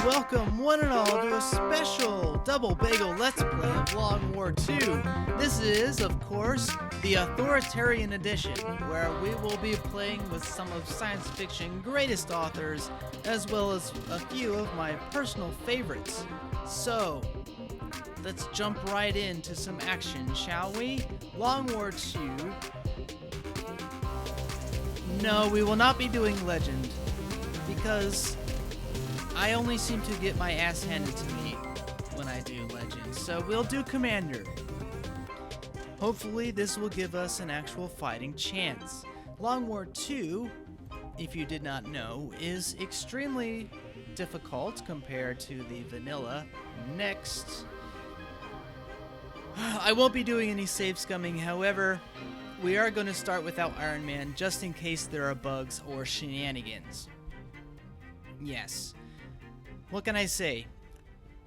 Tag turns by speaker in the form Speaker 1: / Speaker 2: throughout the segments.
Speaker 1: Welcome one and all to a special Double Bagel Let's Play of Long War 2. This is, of course, the Authoritarian Edition, where we will be playing with some of science fiction greatest authors, as well as a few of my personal favorites. So, let's jump right into some action, shall we? Long War 2. No, we will not be doing Legend, because I only seem to get my ass handed to me when I do Legend, so we'll do Commander. Hopefully this will give us an actual fighting chance. Long War 2, if you did not know, is extremely difficult compared to the vanilla. Next, I won't be doing any save scumming, however, we are going to start without Iron Man just in case there are bugs or shenanigans. Yes. What can I say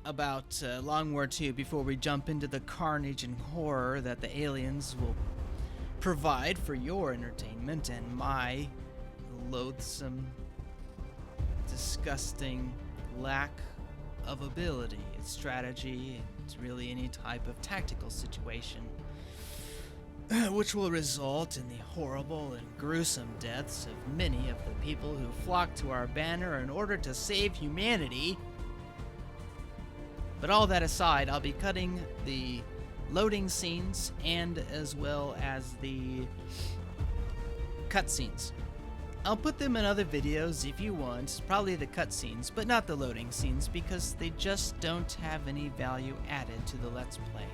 Speaker 1: about Long War 2 before we jump into the carnage and horror that the aliens will provide for your entertainment and my loathsome, disgusting lack of ability, strategy, and really any type of tactical situation, which will result in the horrible and gruesome deaths of many of the people who flock to our banner in order to save humanity. But all that aside, I'll be cutting the loading scenes and as well as the cutscenes. I'll put them in other videos if you want, probably the cutscenes, but not the loading scenes because they just don't have any value added to the Let's Play.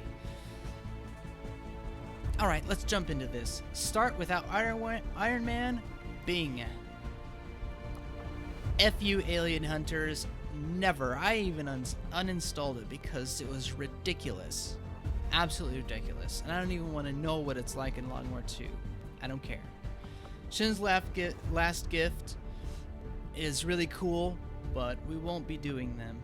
Speaker 1: Alright, let's jump into this. Start without Iron Man. Bing. F you, Alien Hunters. Never. I even uninstalled it because it was ridiculous. Absolutely ridiculous. And I don't even want to know what it's like in Long War 2. I don't care. Shin's last gift is really cool, but we won't be doing them.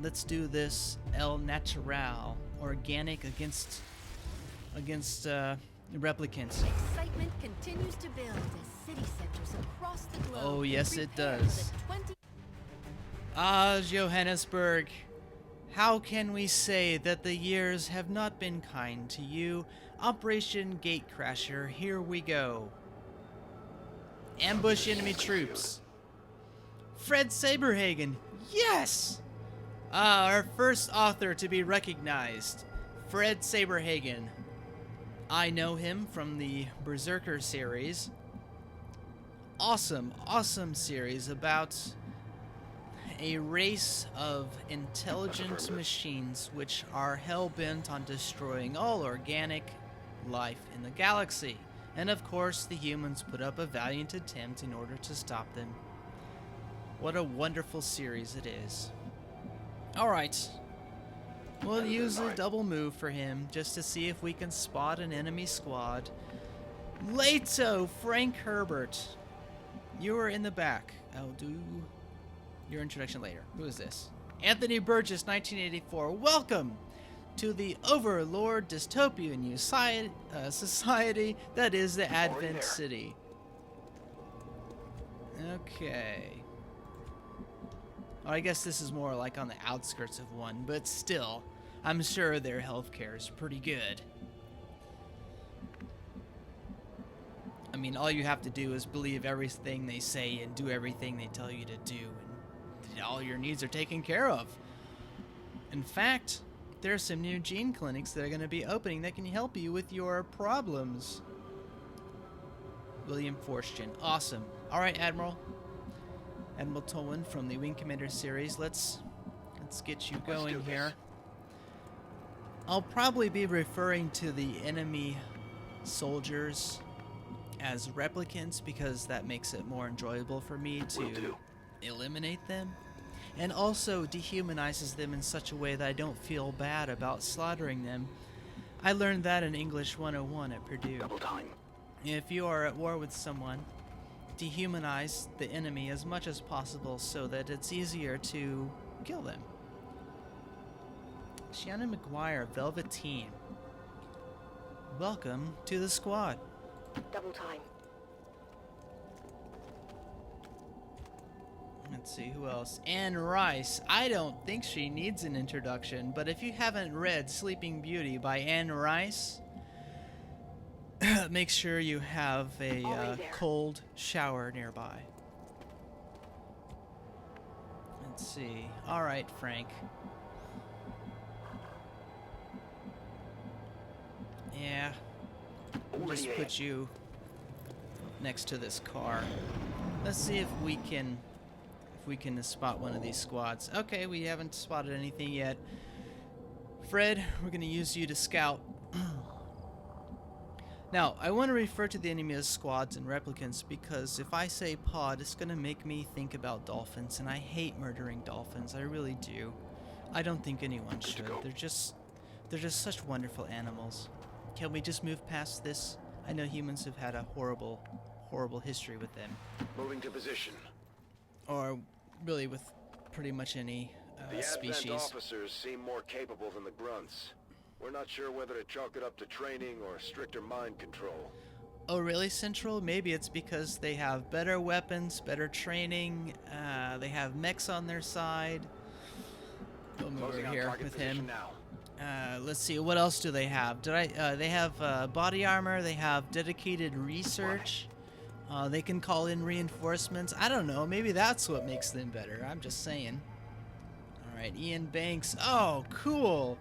Speaker 1: Let's do this El Natural. Organic against replicants.
Speaker 2: Excitement continues to build as city centers across the globe.
Speaker 1: Oh, yes, it does. Johannesburg. How can we say that the years have not been kind to you? Operation Gatecrasher, here we go. Ambush enemy troops. Fred Saberhagen. Yes! Our first author to be recognized. Fred Saberhagen. I know him from the Berserker series. Awesome series about a race of intelligent machines which are hell-bent on destroying all organic life in the galaxy. And of course, the humans put up a valiant attempt in order to stop them. What a wonderful series it is. Alright. We'll use a double move for him, just to see if we can spot an enemy squad. Leto, Frank Herbert. You are in the back. I'll do your introduction later. Who is this? Anthony Burgess, 1984. Welcome to the Overlord dystopian society that is the Advent City. Okay. I guess this is more like on the outskirts of one, but still, I'm sure their healthcare is pretty good. I mean, all you have to do is believe everything they say and do everything they tell you to do, and all your needs are taken care of. In fact, there are some new gene clinics that are going to be opening that can help you with your problems. William Forstchen. Awesome. Alright, Admiral Tolwyn from the Wing Commander series. Let's get you going here. I'll probably be referring to the enemy soldiers as replicants because that makes it more enjoyable for me to eliminate them, and also dehumanizes them in such a way that I don't feel bad about slaughtering them. I learned that in English 101 at Purdue. If you are at war with someone, dehumanize the enemy as much as possible so that it's easier to kill them. Shannon McGuire, Velveteen. Welcome to the squad.
Speaker 2: Double time.
Speaker 1: Let's see, who else? Anne Rice. I don't think she needs an introduction, but if you haven't read Sleeping Beauty by Anne Rice, make sure you have a cold shower nearby. Let's see. Alright, Frank. Yeah. We'll just put you next to this car. Let's see if we can spot one of these squads. Okay, we haven't spotted anything yet. Fred, we're going to use you to scout. Now, I want to refer to the enemy as squads and replicants because if I say pod, it's going to make me think about dolphins, and I hate murdering dolphins. I really do. I don't think anyone should. They're just such wonderful animals. Can we just move past this? I know humans have had a horrible history with them.
Speaker 3: Moving to position.
Speaker 1: Or really with pretty much any species.
Speaker 3: The Advent officers seem more capable than the grunts. We're not sure whether to chalk it up to training or stricter mind control.
Speaker 1: Oh really, Central? Maybe it's because they have better weapons, better training, they have mechs on their side. We'll move over here with him. Let's see, what else do they have? They have body armor, they have dedicated research. They can call in reinforcements. I don't know, maybe that's what makes them better. I'm just saying. Alright, Ian Banks. Oh, cool!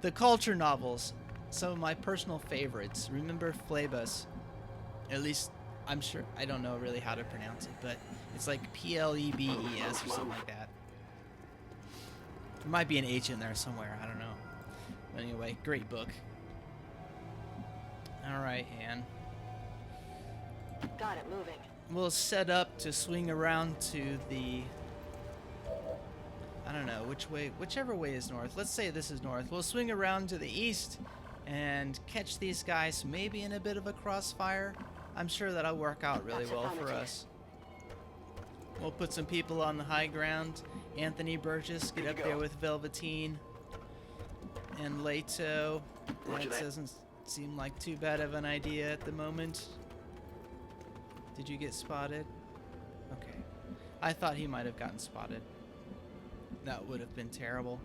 Speaker 1: The culture novels. Some of my personal favorites. Remember Phlebas? At least, I'm sure, I don't know really how to pronounce it, but it's like P-L-E-B-E-S or something like that. There might be an H in there somewhere, I don't know. But anyway, great book. Alright, Anne.
Speaker 4: Got it, moving.
Speaker 1: We'll set up to swing around to the... I don't know, whichever way is north. Let's say this is north. We'll swing around to the east and catch these guys maybe in a bit of a crossfire. I'm sure that'll work out really well for us. We'll put some people on the high ground. Anthony Burgess, get up there with Velveteen. And Leto. That doesn't seem like too bad of an idea at the moment. Did you get spotted? Okay. I thought he might have gotten spotted. That would have been terrible.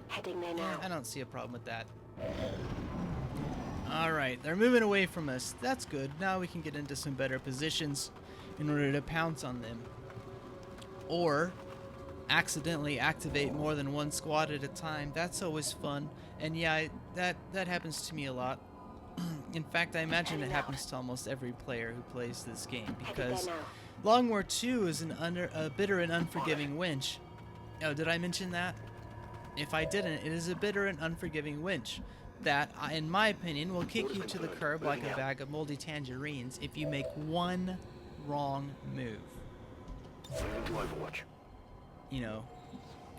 Speaker 4: Heading there now.
Speaker 1: Yeah, I don't see a problem with that. Alright, they're moving away from us. That's good. Now we can get into some better positions in order to pounce on them. Or accidentally activate more than one squad at a time. That's always fun. And yeah, that happens to me a lot. In fact, I imagine it happens to almost every player who plays this game, because Long War 2 is a bitter and unforgiving winch. Oh, did I mention that? If I didn't, it is a bitter and unforgiving winch that, in my opinion, will kick you to the curb like a bag of moldy tangerines if you make one wrong move. You know,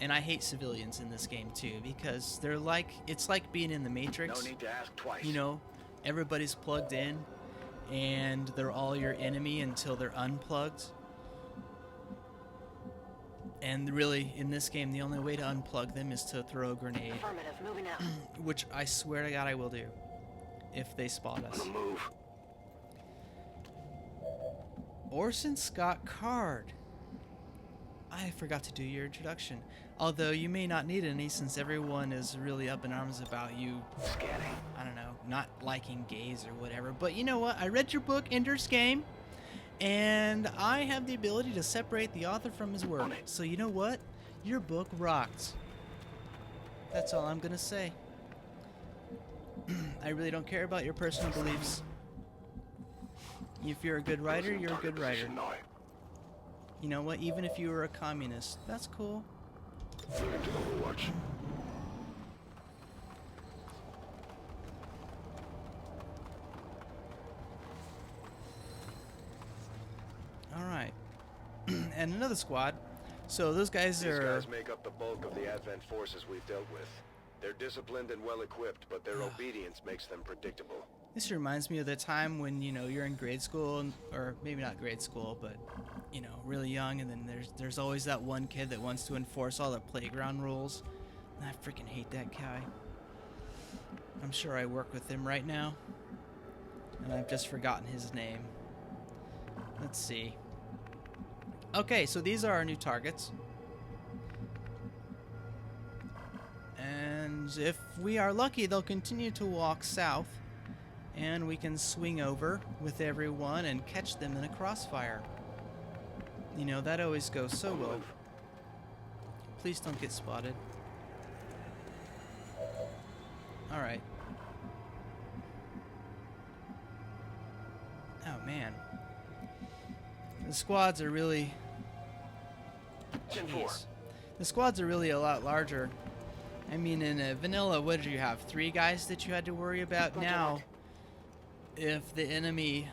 Speaker 1: and I hate civilians in this game too, because they're like, it's like being in the Matrix.
Speaker 3: No need to ask twice.
Speaker 1: You know, everybody's plugged in and they're all your enemy until they're unplugged. And really, in this game, the only way to unplug them is to throw a grenade.
Speaker 4: Affirmative, moving out.
Speaker 1: Which I swear to God I will do if they spot us.
Speaker 3: Move.
Speaker 1: Orson Scott Card. I forgot to do your introduction. Although you may not need any, since everyone is really up in arms about you, I don't know, not liking gays or whatever. But you know what? I read your book, Ender's Game, and I have the ability to separate the author from his work. So you know what? Your book rocked. That's all I'm gonna say. I really don't care about your personal beliefs. If you're a good writer, you're a good writer. You know what? Even if you were a communist, that's cool. Alright. And another squad. So those guys
Speaker 3: These
Speaker 1: are...
Speaker 3: guys make up the bulk of the Advent forces we've dealt with. They're disciplined and well-equipped, but their obedience makes them predictable.
Speaker 1: This reminds me of the time when, you know, you're in grade school, or maybe not grade school, but, you know, really young, and then there's always that one kid that wants to enforce all the playground rules. And I freaking hate that guy. I'm sure I work with him right now, and I've just forgotten his name. Let's see. Okay, so these are our new targets. And if we are lucky, they'll continue to walk south, and we can swing over with everyone and catch them in a crossfire. You know, that always goes so well. Please don't get spotted. Alright. Oh, man. The squads are really... Jeez. The squads are really a lot larger. I mean, in a vanilla, what did you have? 3 guys that you had to worry about? Now, if the enemy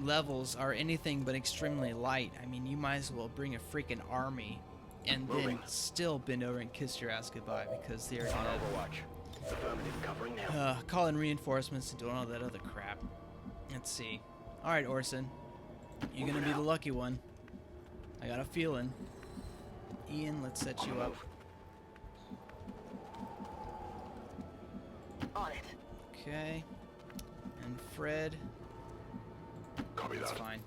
Speaker 1: levels are anything but extremely light, I mean, you might as well bring a freaking army and then still bend over and kiss your ass goodbye, because they're gonna call in reinforcements and doing all that other crap. Let's see. Alright, Orson. You're gonna be the lucky one. I got a feeling. Ian, let's set you up.
Speaker 4: On it.
Speaker 1: Okay. And Fred.
Speaker 3: Copy
Speaker 1: That's
Speaker 3: that.
Speaker 1: fine.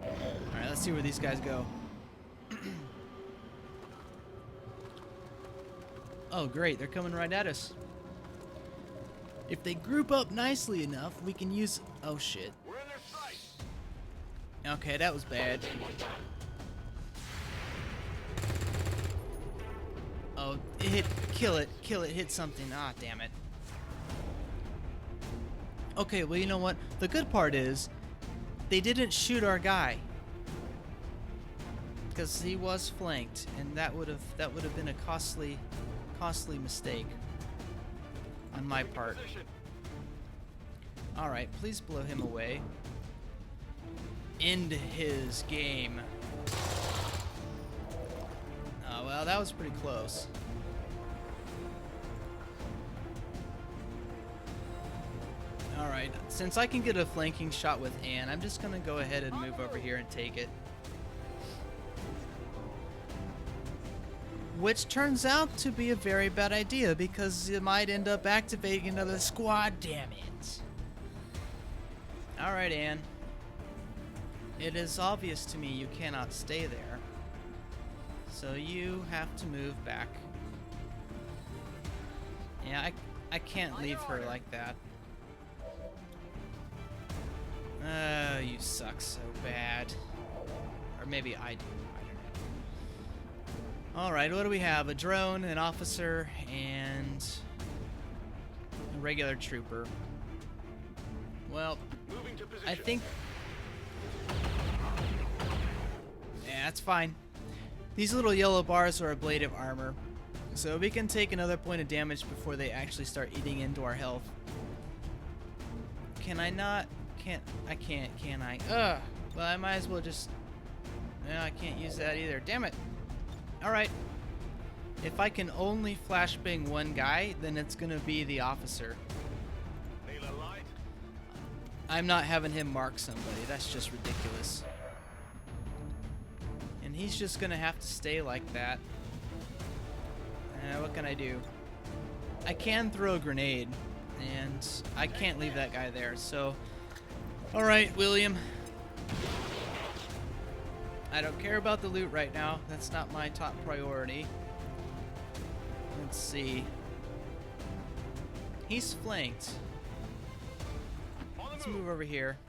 Speaker 1: Alright, let's see where these guys go. Oh, great. They're coming right at us. If they group up nicely enough, we can use... Oh, shit.
Speaker 3: We're in their sight.
Speaker 1: Okay, that was bad. Oh, it hit... Kill it. Kill it. Hit something. Ah, damn it. Okay, well, you know what? The good part is they didn't shoot our guy, because he was flanked, and that would have been a costly mistake on my part. All right, please blow him away. End his game. Oh, well, that was pretty close. Alright, since I can get a flanking shot with Anne, I'm just going to go ahead and move over here and take it. Which turns out to be a very bad idea, because it might end up activating another squad, damn it. Alright, Anne. It is obvious to me you cannot stay there. So you have to move back. Yeah, I can't leave her like that. You suck so bad. Or maybe I do. I don't know. Alright, what do we have? A drone, an officer, and a regular trooper. Well, I think... Yeah, that's fine. These little yellow bars are ablative armor, so we can take another point of damage before they actually start eating into our health. Can I not? I can't, can I? Ugh! Well, I might as well just... No, I can't use that either. Damn it! Alright. If I can only flashbang one guy, then it's gonna be the officer. I'm not having him mark somebody. That's just ridiculous. And he's just gonna have to stay like that. What can I do? I can throw a grenade, and I can't leave that guy there, so... Alright, William. I don't care about the loot right now. That's not my top priority. Let's see. He's flanked. Let's move over here.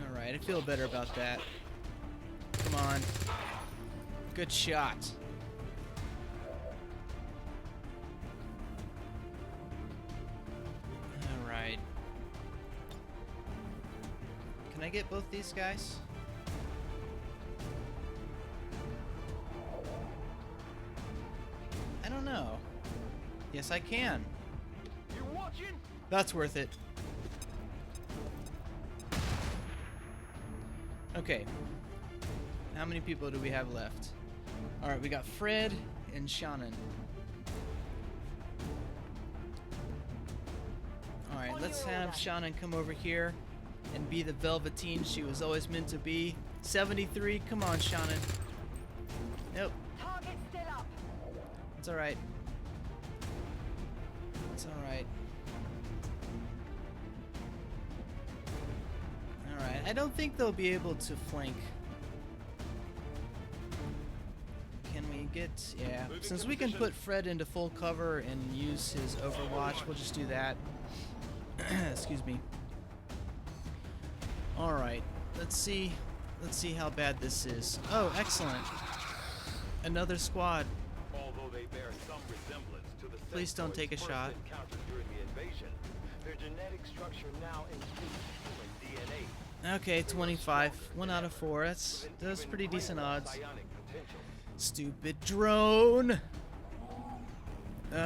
Speaker 1: Alright, I feel better about that. Come on. Good shot. Alright. Can I get both these guys? I don't know. Yes, I can.
Speaker 3: You watching?
Speaker 1: That's worth it. Okay. How many people do we have left? Alright, we got Fred and Shannon. Alright, let's have Shannon come over here and be the Velveteen she was always meant to be. 73, come on, Shannon. Nope.
Speaker 4: Target still up.
Speaker 1: It's alright. It's alright. I don't think they'll be able to flank. Can we get... Yeah. Since we can put Fred into full cover and use his Overwatch, we'll just do that. Excuse me. Alright. Let's see how bad this is. Oh, excellent. Another squad.
Speaker 3: Although they bear some resemblance to the
Speaker 1: Please don't take a shot.
Speaker 3: encountered during the invasion, their genetic structure now includes human DNA.
Speaker 1: Okay, 25. 1 out of 4. That's pretty decent odds.
Speaker 3: Psionic potential.
Speaker 1: Stupid drone.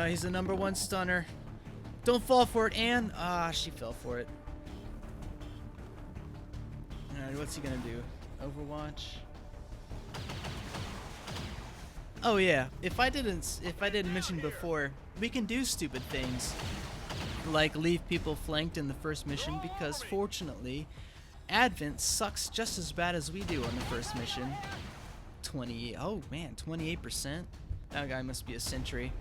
Speaker 1: He's the #1 stunner. Don't fall for it, Anne. Ah, she fell for it. Alright, what's he gonna do? Overwatch. Oh yeah, if I didn't mention before, we can do stupid things like leave people flanked in the first mission because fortunately, Advent sucks just as bad as we do on the first mission. 28. Oh man, 28%. That guy must be a sentry.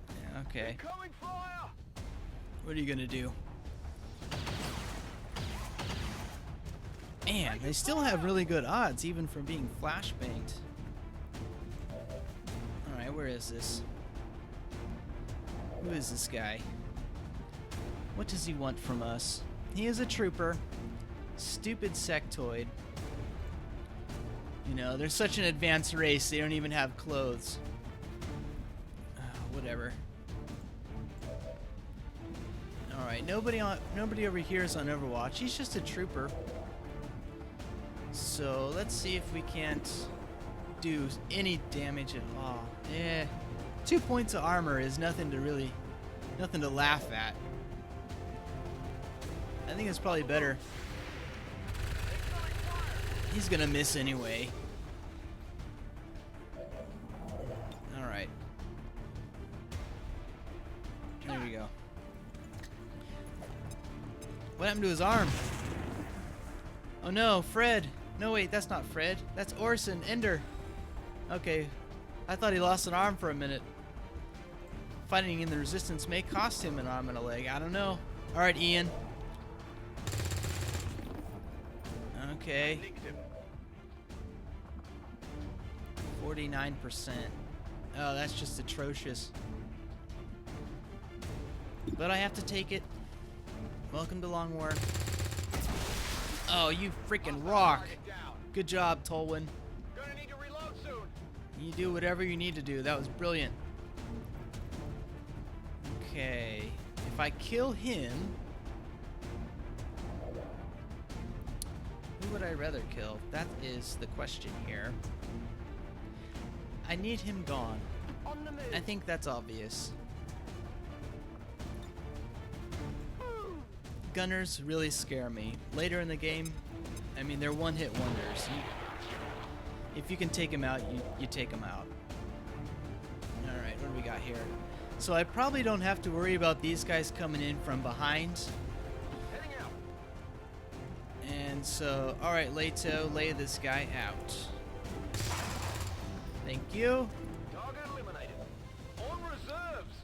Speaker 1: Yeah, okay.
Speaker 3: Coming fire!
Speaker 1: What are you gonna do? Man, they still have really good odds, even from being flashbanged. Alright, where is this? Who is this guy? What does he want from us? He is a trooper. Stupid sectoid. You know, they're such an advanced race, they don't even have clothes. Whatever. Alright, nobody over here is on Overwatch. He's just a trooper. So let's see if we can't do any damage at all. 2 points of armor is nothing to laugh at. I think it's probably better. He's gonna miss anyway. Alright. There we go. What happened to his arm? Oh no, Fred. No wait, that's not Fred. That's Orson Ender. Okay. I thought he lost an arm for a minute. Fighting in the resistance may cost him an arm and a leg. I don't know. Alright, Ian. Okay. 49%. Oh, that's just atrocious. But I have to take it. Welcome to Long War. Oh, you freaking rock. Good job, Tolwyn.
Speaker 3: Gonna need to reload soon.
Speaker 1: You do whatever you need to do. That was brilliant. Okay. If I kill him... who would I rather kill? That is the question here. I need him gone.
Speaker 3: On the move.
Speaker 1: I think that's obvious. Gunners really scare me. Later in the game, I mean, they're one-hit wonders. If you can take them out, you take them out. Alright, what do we got here? So I probably don't have to worry about these guys coming in from behind.
Speaker 3: Heading out.
Speaker 1: And so, alright, Leto, lay this guy out. Thank you.
Speaker 3: Target eliminated. On reserves.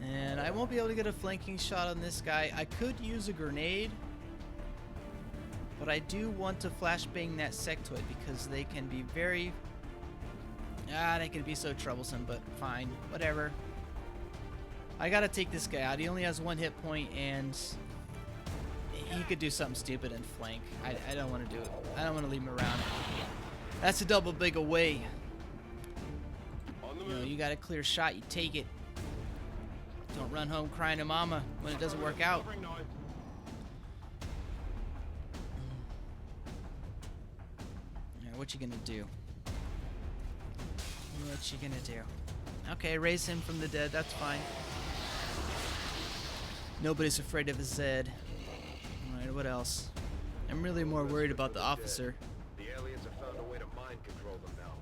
Speaker 1: And I won't be able to get a flanking shot on this guy. I could use a grenade, but I do want to flashbang that sectoid because they can be very... they can be so troublesome, but fine. Whatever. I gotta take this guy out. He only has 1 hit point, and he could do something stupid and flank. I don't want to do it. I don't want to leave him around. That's a double big away. You know, you got a clear shot, you take it. Don't run home crying to mama when it doesn't work out. Alright, what you gonna do? What you gonna do? Okay, raise him from the dead, that's fine. Nobody's afraid of a Zed. Alright, what else? I'm really more worried about the officer.
Speaker 3: The aliens have found a way to mind control them now.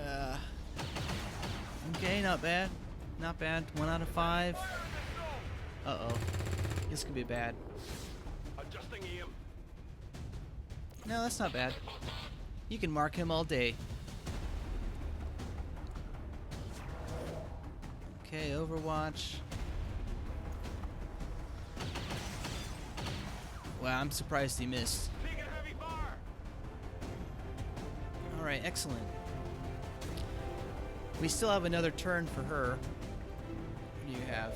Speaker 1: Yeah. Okay, not bad. Not bad. 1 out of 5. Uh-oh. This could be bad.
Speaker 3: Adjusting EM.
Speaker 1: No, that's not bad. You can mark him all day. Okay, Overwatch. Wow, I'm surprised he missed.
Speaker 3: Taking heavy fire.
Speaker 1: Alright, excellent. We still have another turn for her. What do you have?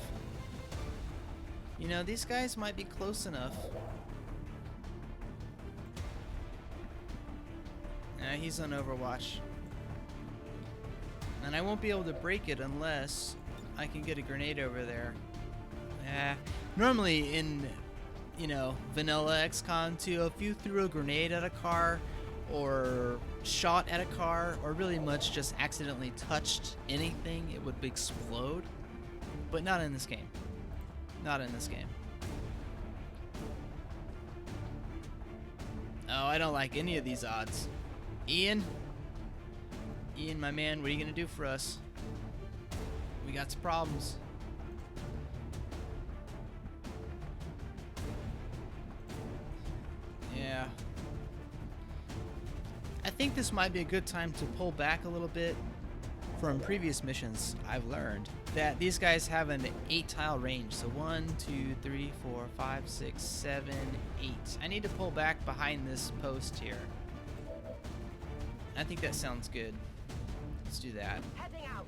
Speaker 1: You know, these guys might be close enough. Nah, he's on Overwatch. And I won't be able to break it unless I can get a grenade over there. Normally in, you know, vanilla XCOM 2, if you threw a grenade at a car or shot at a car or really much just accidentally touched anything, it would explode. But not in this game. Not in this game. Oh, I don't like any of these odds. Ian? Ian, my man, what are you gonna do for us? We got some problems. Yeah. I think this might be a good time to pull back a little bit. From previous missions, I've learned that these guys have an 8-tile range. So 1, 2, 3, 4, 5, 6, 7, 8. I need to pull back behind this post here. I think that sounds good. Let's do that.
Speaker 4: Heading out.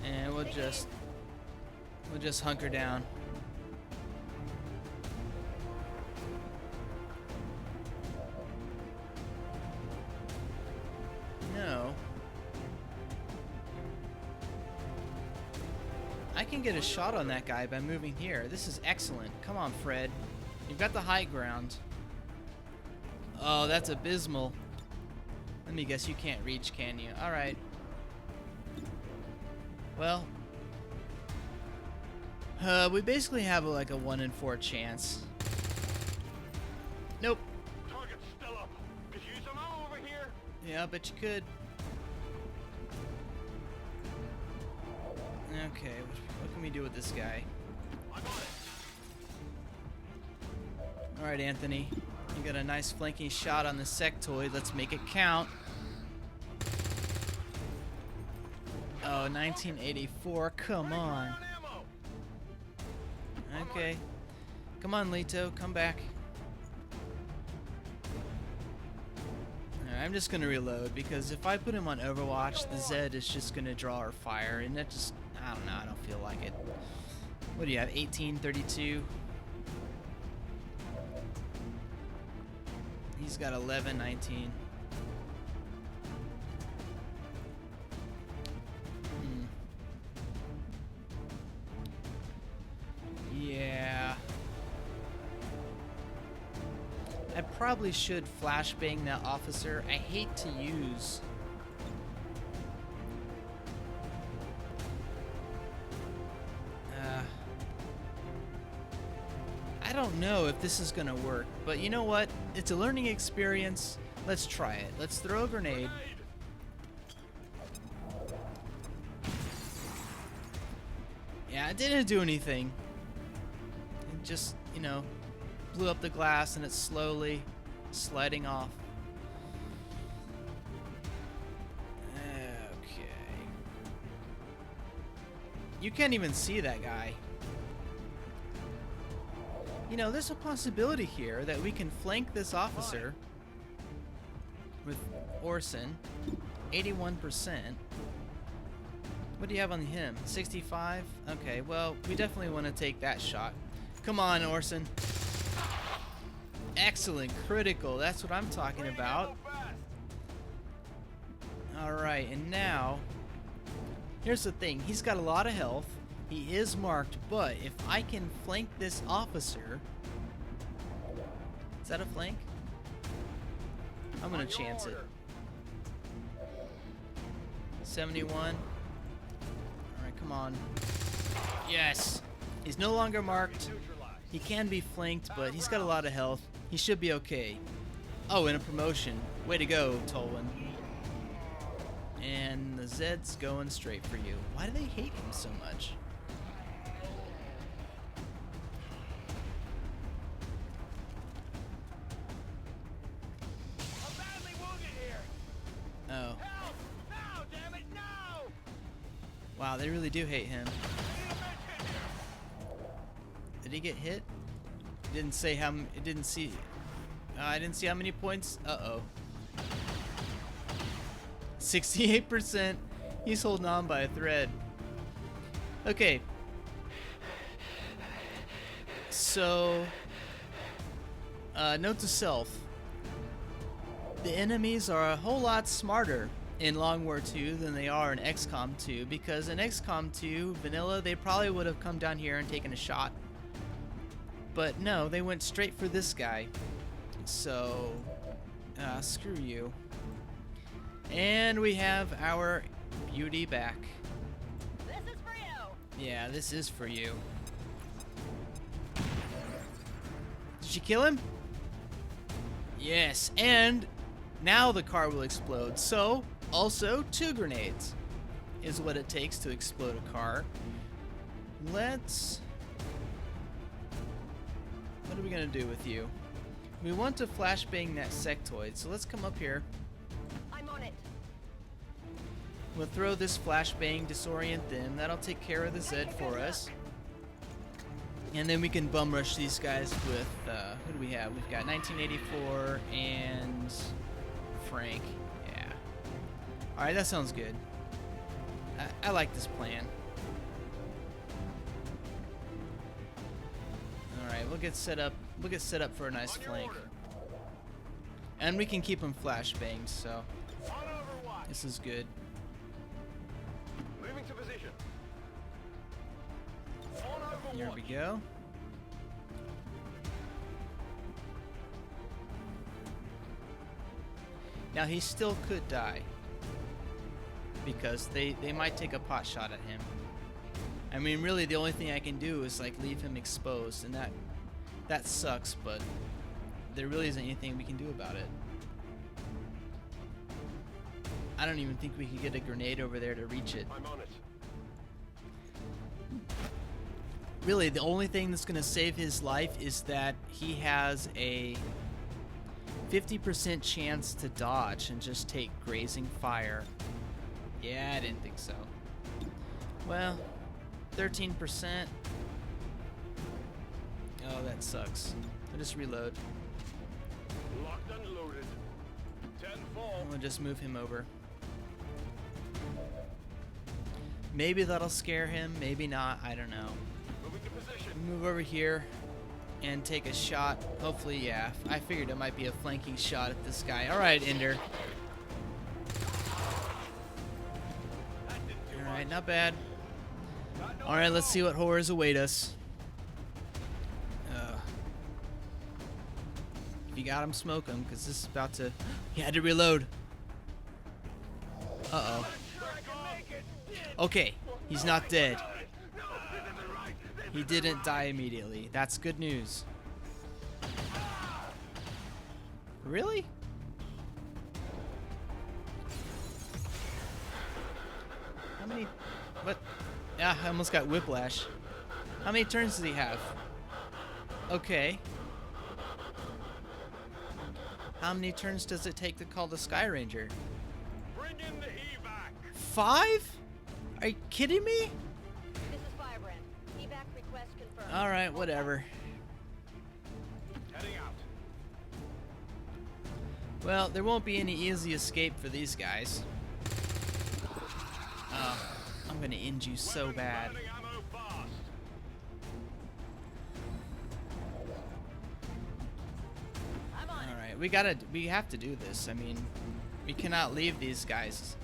Speaker 1: And we'll just hunker down. No. I can get a shot on that guy by moving here. This is excellent. Come on, Fred. You've got the high ground. Oh, that's abysmal. Let me guess, you can't reach, can you? Alright. Well. We basically have like a 1 in 4 chance. Nope.
Speaker 3: Target's still up. Could use some ammo over here.
Speaker 1: Yeah, I bet you could. Okay, what can we do with this guy?
Speaker 3: I'm on it.
Speaker 1: Alright, Anthony. You got a nice flanking shot on the sectoid. Let's make it count. Oh, 1984. Come on.
Speaker 3: Run ammo.
Speaker 1: Okay. Come on, Leto. Come back. Alright, I'm just gonna reload because if I put him on Overwatch, the Zed is just gonna draw our fire, and that just, I don't know, I don't feel like it. What do you have? 1832. He's got 1119. Yeah. I probably should flashbang that officer. I hate to use. I don't know if this is gonna work, but you know what? It's a learning experience. Let's try it. Let's throw a grenade. Yeah, it didn't do anything. It just, you know, blew up the glass and it's slowly sliding off. Okay. You can't even see that guy. You know, there's a possibility here that we can flank this officer with Orson. 81%. What do you have on him? 65? Okay, well, we definitely want to take that shot. Come on, Orson. Excellent, critical. That's what I'm talking about. Alright, and now, here's the thing. He's got a lot of health. He is marked, but if I can flank this officer... Is that a flank? I'm gonna chance it. 71. Alright, come on. Yes! He's no longer marked. He can be flanked, but he's got a lot of health. He should be okay. Oh, and a promotion. Way to go, Tolwyn. And the Zed's going straight for you. Why do they hate him so much?
Speaker 3: I'm badly wounded here.
Speaker 1: Oh.
Speaker 3: Help! Now, damn it, now!
Speaker 1: Wow, they really do hate him.
Speaker 3: Need a med kit here.
Speaker 1: Did he get hit? Didn't say how. It didn't see. I didn't see how many points. Uh-oh. 68%. He's holding on by a thread. Okay. So, note to self. The enemies are a whole lot smarter in Long War 2 than they are in XCOM 2, because in XCOM 2 vanilla they probably would have come down here and taken a shot, but no, they went straight for this guy. So screw you. And we have our beauty back.
Speaker 4: This is for you.
Speaker 1: Yeah, this is for you. Did she kill him? Yes, and now the car will explode. So, also 2 grenades is what it takes to explode a car. Let's... What are we going to do with you? We want to flashbang that sectoid, so let's come up here.
Speaker 4: I'm on it.
Speaker 1: We'll throw this flashbang, disorient them. That'll take care of the Zed for us. And then we can bum rush these guys with, who do we have? We've got 1984 and Frank. Yeah. Alright, that sounds good. I like this plan. Alright, we'll get set up. We'll get set up for a nice flank. And we can keep them flashbanged, so this is good.
Speaker 3: Moving to position.
Speaker 1: Here we go. Now he still could die, because they might take a pot shot at him. I mean, really the only thing I can do is like leave him exposed, and that sucks, but there really isn't anything we can do about it. I don't even think we could get a grenade over there to reach it.
Speaker 3: I'm on it.
Speaker 1: Really, the only thing that's going to save his life is that he has a 50% chance to dodge and just take grazing fire. Yeah, I didn't think so. Well, 13%. Oh, that sucks. I'll just reload.
Speaker 3: Locked and loaded. 10-4.
Speaker 1: We'll just move him over. Maybe that'll scare him, maybe not, I don't know.
Speaker 3: Moving to position.
Speaker 1: Move over here and take a shot. Hopefully, yeah. I figured it might be a flanking shot at this guy. Alright, Ender. Alright, not bad. Alright, let's see what horrors await us. If you got him, smoke him, because this is about to... He had to reload. Uh-oh. Okay, he's not dead. He didn't die immediately. That's good news. Really? How many... What? Yeah, I almost got whiplash. How many turns does he have? Okay. How many turns does it take to call the Sky Ranger?
Speaker 3: Bring in the evac.
Speaker 1: 5? Are you kidding me?
Speaker 4: This is Firebrand. Evac request confirmed.
Speaker 1: Alright, whatever.
Speaker 3: Heading out.
Speaker 1: Well, there won't be any easy escape for these guys. Oh, I'm gonna end you so bad.
Speaker 3: Burning ammo fast.
Speaker 4: I'm on it.
Speaker 1: Alright, we have to do this. I mean, we cannot leave these guys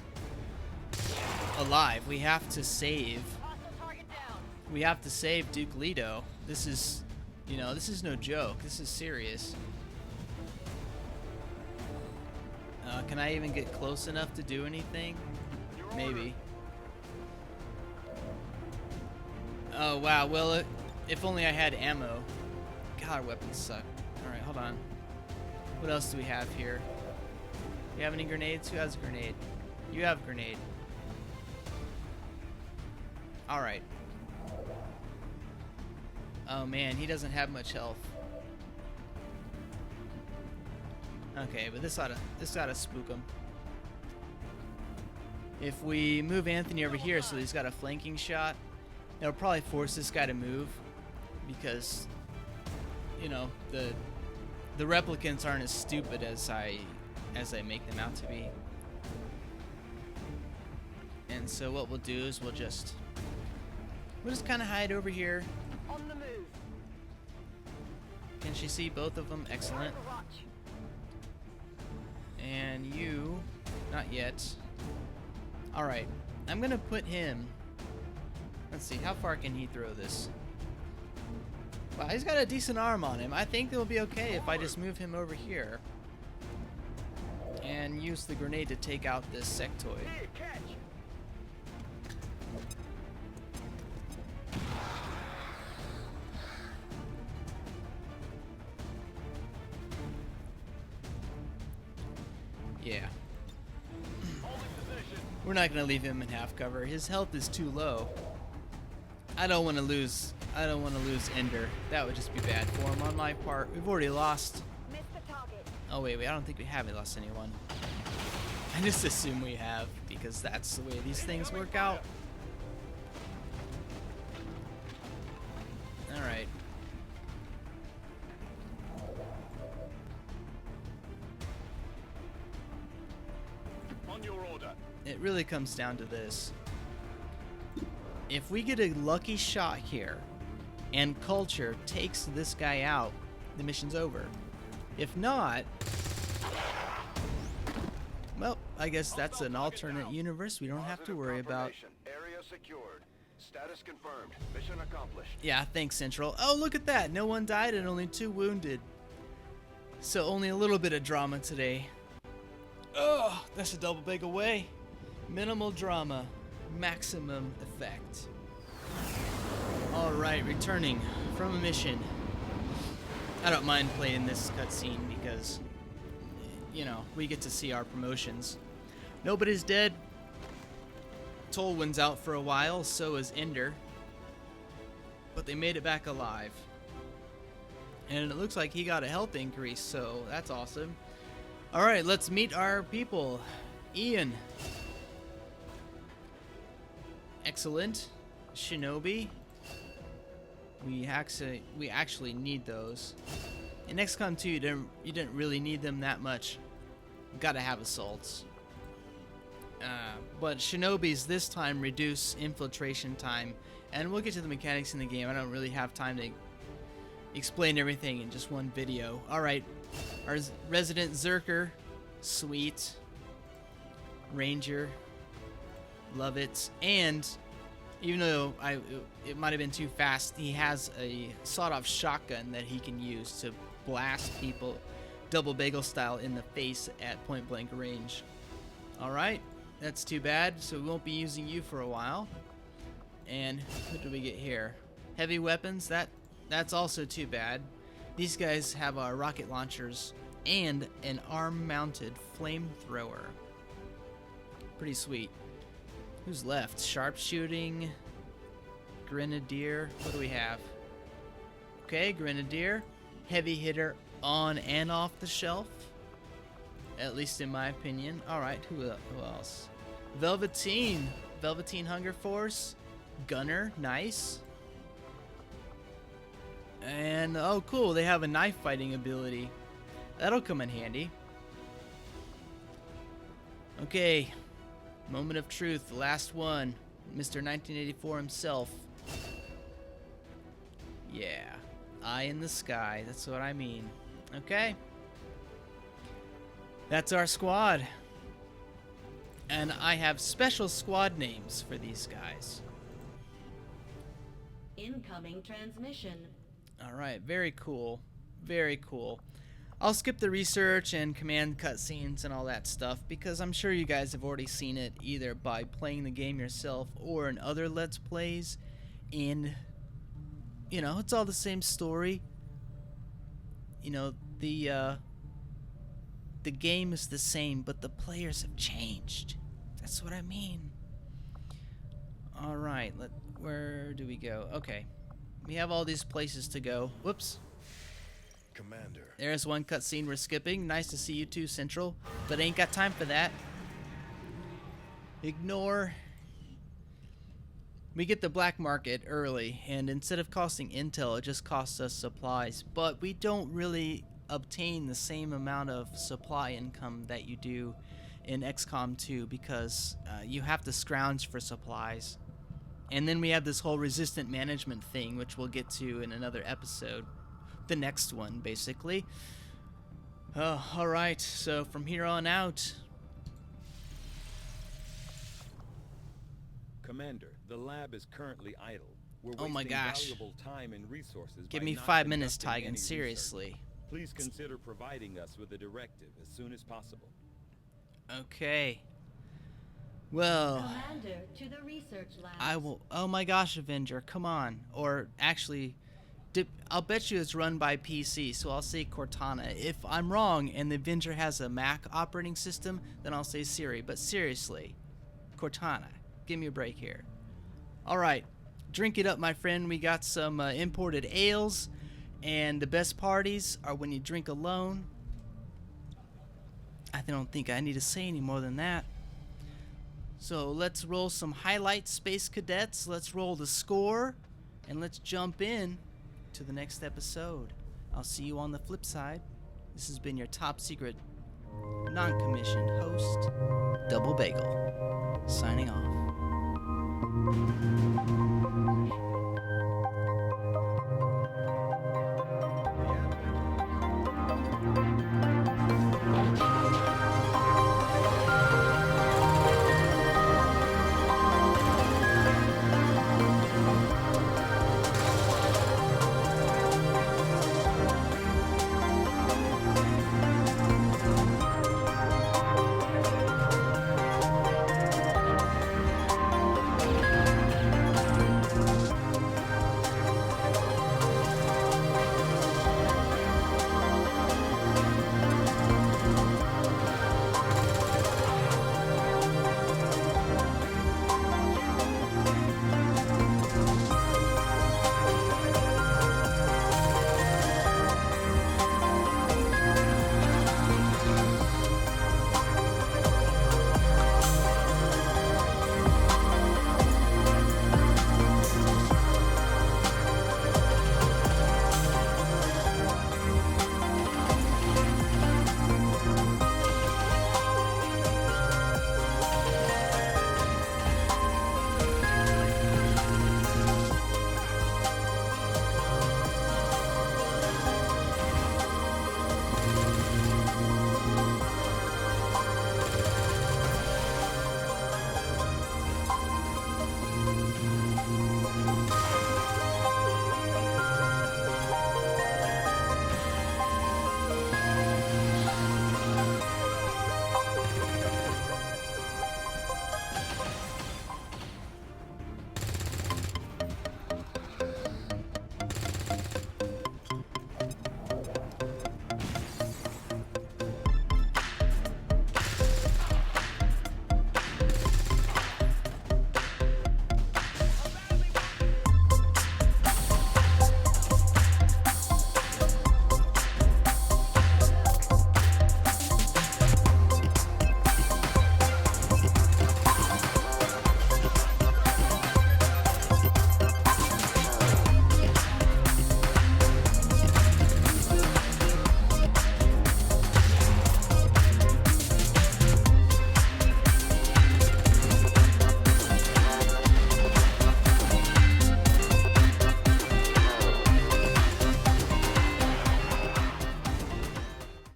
Speaker 1: alive. We have to save.
Speaker 4: Hostile target down.
Speaker 1: We have to save Duke Leto. This is, you know, this is no joke. This is serious. Can I even get close enough to do anything? Maybe. Oh, wow. Well, if only I had ammo. God, our weapons suck. Alright, hold on. What else do we have here? Do you have any grenades? Who has a grenade? You have a grenade. Alright. Oh man, he doesn't have much health. Okay, but this oughta spook him. If we move Anthony over here so he's got a flanking shot, it'll probably force this guy to move, because you know, the replicants aren't as stupid as I make them out to be. And so what we'll do is we'll just kind of hide over here.
Speaker 4: On the move.
Speaker 1: Can she see both of them? Excellent.
Speaker 4: Watch.
Speaker 1: And you, not yet. All right, I'm gonna put him. Let's see, how far can he throw this? Well, he's got a decent arm on him. I think it'll be okay if I just move him over here and use the grenade to take out this sectoid.
Speaker 3: Hey, catch!
Speaker 1: Yeah. We're not gonna leave him in half cover. His health is too low. I don't want to lose Ender. That would just be bad for him on my part. We've already lost.
Speaker 4: Missed the target.
Speaker 1: Oh wait, I don't think we haven't lost anyone. I just assume we have because that's the way these things work out. All right.
Speaker 3: On your order.
Speaker 1: It really comes down to this. If we get a lucky shot here and Culture takes this guy out, the mission's over. If not, well, I guess that's an alternate universe we don't have to worry about.
Speaker 3: Area secured. Status confirmed. Mission accomplished.
Speaker 1: Yeah, thanks, Central. Oh, look at that. No one died and only 2 wounded. So only a little bit of drama today. Oh, that's a double bagel way. Minimal drama, maximum effect. All right, returning from a mission. I don't mind playing this cutscene because, you know, we get to see our promotions. Nobody's dead. Tolwyn's out for a while, so is Ender. But they made it back alive. And it looks like he got a health increase, so that's awesome. Alright, let's meet our people. Ian. Excellent. Shinobi. We actually need those. In XCOM 2, you didn't really need them that much. Gotta have assaults. But Shinobis this time reduce infiltration time, and we'll get to the mechanics in the game. I don't really have time to explain everything in just one video. Alright, our resident Zerker, sweet. Ranger, love it. And even though it might have been too fast, he has a sawed-off shotgun that he can use to blast people double bagel style in the face at point-blank range. Alright, that's too bad, so we won't be using you for a while. And what do we get here? Heavy weapons, that's also too bad. These guys have rocket launchers and an arm-mounted flamethrower. Pretty sweet. Who's left? Sharpshooting, Grenadier. What do we have? Okay, Grenadier. Heavy hitter on and off the shelf. At least in my opinion. Alright, who else? Velveteen. Velveteen Hunger Force. Gunner. Nice. And, oh cool, they have a knife fighting ability. That'll come in handy. Okay. Moment of truth, the last one. Mr. 1984 himself. Yeah. Eye in the sky, that's what I mean. Okay. That's our squad. And I have special squad names for these guys.
Speaker 5: Incoming transmission.
Speaker 1: Alright, very cool. Very cool. I'll skip the research and command cutscenes and all that stuff because I'm sure you guys have already seen it either by playing the game yourself or in other Let's Plays. And, you know, it's all the same story. You know, the game is the same, but the players have changed. That's what I mean. Alright, where do we go? Okay. We have all these places to go. Whoops.
Speaker 3: Commander.
Speaker 1: There's one cutscene we're skipping. Nice to see you too, Central. But ain't got time for that. Ignore. We get the black market early, and instead of costing intel, it just costs us supplies. But we don't really obtain the same amount of supply income that you do in XCOM 2 because you have to scrounge for supplies. And then we have this whole resistant management thing, which we'll get to in another episode. The next one, basically. Oh, alright, so from here on out...
Speaker 6: Commander, the lab is currently idle. We're
Speaker 1: Oh my
Speaker 6: wasting
Speaker 1: gosh.
Speaker 6: valuable time and resources
Speaker 1: Give
Speaker 6: by
Speaker 1: me
Speaker 6: not
Speaker 1: 5 minutes,
Speaker 6: conducting
Speaker 1: Tygan,
Speaker 6: any
Speaker 1: seriously.
Speaker 6: research. Please consider providing us with a directive as soon as possible.
Speaker 1: Okay. Well...
Speaker 5: Commander, to the research lab.
Speaker 1: I will... Oh my gosh, Avenger, come on. Or, actually... I'll bet you it's run by PC, so I'll say Cortana. If I'm wrong and the Avenger has a Mac operating system, then I'll say Siri. But seriously, Cortana, give me a break here. Alright, drink it up, my friend. We got some imported ales, and the best parties are when you drink alone. I don't think I need to say any more than that. So let's roll some highlights, Space Cadets. Let's roll the score, and let's jump in to the next episode. I'll see you on the flip side. This has been your top secret, non-commissioned host, Double Bagel, signing off.